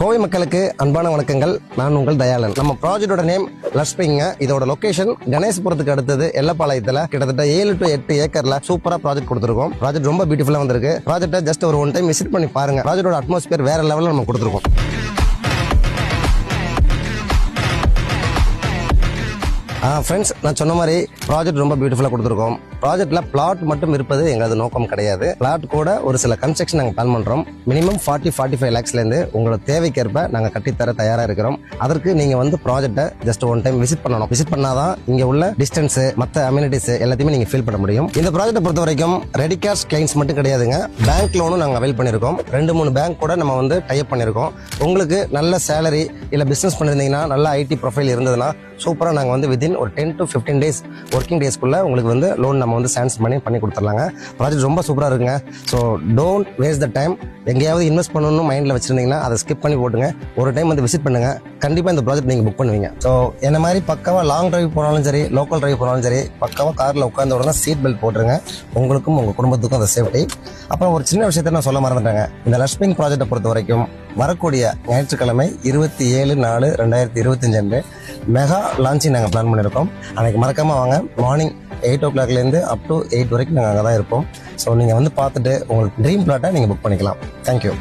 கோவை மக்களுக்கு அன்பான வணக்கங்கள். நான் உங்கள் தயாளன். நம்ம ப்ராஜெக்டோட நேம் லஷ்பிங்க. இதோட லொகேஷன் கணேசபுரத்துக்கு அடுத்தது எல்லப்பாளையத்துல கிட்டத்தட்ட 7 to 8 ஏக்கர்ல சூப்பரா ப்ராஜெக்ட் கொடுத்துருக்கோம். ப்ராஜெக்ட் ரொம்ப பியூட்டிஃபுல்லா வந்திருக்கு. ப்ராஜெக்ட்டை ஜஸ்ட் ஒரு 1 டைம் விசிட் பண்ணி பாருங்க. ப்ராஜெக்டோட அட்மாஸ்பியர் வேற லெவல்ல நம்ம கொடுத்துருக்கோம். ஃப்ரெண்ட்ஸ், நான் சொன்ன மாதிரி ப்ராஜெக்ட் ரொம்ப பியூட்டிஃபுல்லாக கொடுத்துருக்கோம். ப்ராஜெக்ட்ல பிளாட் மட்டும் இருப்பது எங்களது நோக்கம் கிடையாது. பிளாட் கூட ஒரு சில கன்ஸ்ட்ரக்ஷன் நாங்கள் பிளான் பண்றோம். மினிமம் 40-45 லேக்ஸ்லேருந்து உங்களோட தேவைக்கேற்ப நாங்கள் கட்டித்தர தயாராக இருக்கிறோம். அதற்கு நீங்க வந்து ப்ராஜெக்ட்டை ஜஸ்ட் 1 டைம் விசிட் பண்ணணும். விசிட் பண்ணாதான் இங்க உள்ள டிஸ்டன்ஸ், மற்ற அம்யூனிட்டிஸ் எல்லாத்தையுமே நீங்க ஃபீல் பண்ண முடியும். இந்த ப்ராஜெக்ட்டை பொறுத்த வரைக்கும் ரெடி கேஷ் கிளைண்ட்ஸ் மட்டும் கிடையாதுங்க. பேங்க் லோனும் நாங்கள் அவைல் பண்ணியிருக்கோம். 2-3 பேங்க் கூட நம்ம வந்து டைப் பண்ணியிருக்கோம். உங்களுக்கு நல்ல சேலரி இல்லை பிசினஸ் பண்ணிருந்தீங்கன்னா, நல்ல ஐடி ப்ரொஃபைல் இருந்ததுன்னா சூப்பராக நாங்கள் வந்து வித்தின் ஒரு 10 to 15 days ஒர்க்கிங் டேஸ்க்குள்ள உங்களுக்கு வந்து லோன் நம்ம வந்து சாங்ஷன் பண்ணி கொடுத்துடலாங்க. ப்ராஜெக்ட் ரொம்ப சூப்பராக இருக்குங்க. So don't waste the time. எங்கேயாவது இன்வெஸ்ட் பண்ணணும்னு மைண்டில் வச்சிருந்தீங்கன்னா அதை ஸ்கிப் பண்ணி போட்டுங்க. ஒரு டைம் வந்து விசிட் பண்ணுங்க. கண்டிப்பாக இந்த ப்ராஜெக்ட் நீங்கள் புக் பண்ணுவீங்க. ஸோ என்ன மாதிரி பக்காவாக லாங் டிரைவ் போனாலும் சரி, லோக்கல் டிரைவ் போனாலும் சரி, பக்காவாக காரில் உட்கார்ந்த உடனே சீட் பெல்ட் போட்டுருங்க. உங்களுக்கும் உங்கள் குடும்பத்துக்கும் அந்த சேஃப்டி. அப்புறம் ஒரு சின்ன விஷயத்த நான் சொல்ல மறந்துட்டேங்க. இந்த லஷ்பிங் ப்ராஜெக்டை பொறுத்த வரைக்கும் வரக்கூடிய ஞாயிற்றுக்கிழமை 27/4/2025 அன்று மெகா லான்ச்சிங் நாங்கள் பிளான் பண்ணியிருக்கோம். அன்றைக்கி மறக்காமல் வாங்க. மார்னிங் 8 o'clockலேருந்து அப் டு 8 வரைக்கும் நாங்கள் அங்கே தான் இருப்போம். ஸோ நீங்கள் வந்து பார்த்துட்டு உங்களுக்கு ட்ரீம் பிளாட்டை நீங்கள் புக் பண்ணிக்கலாம். தேங்க்யூ.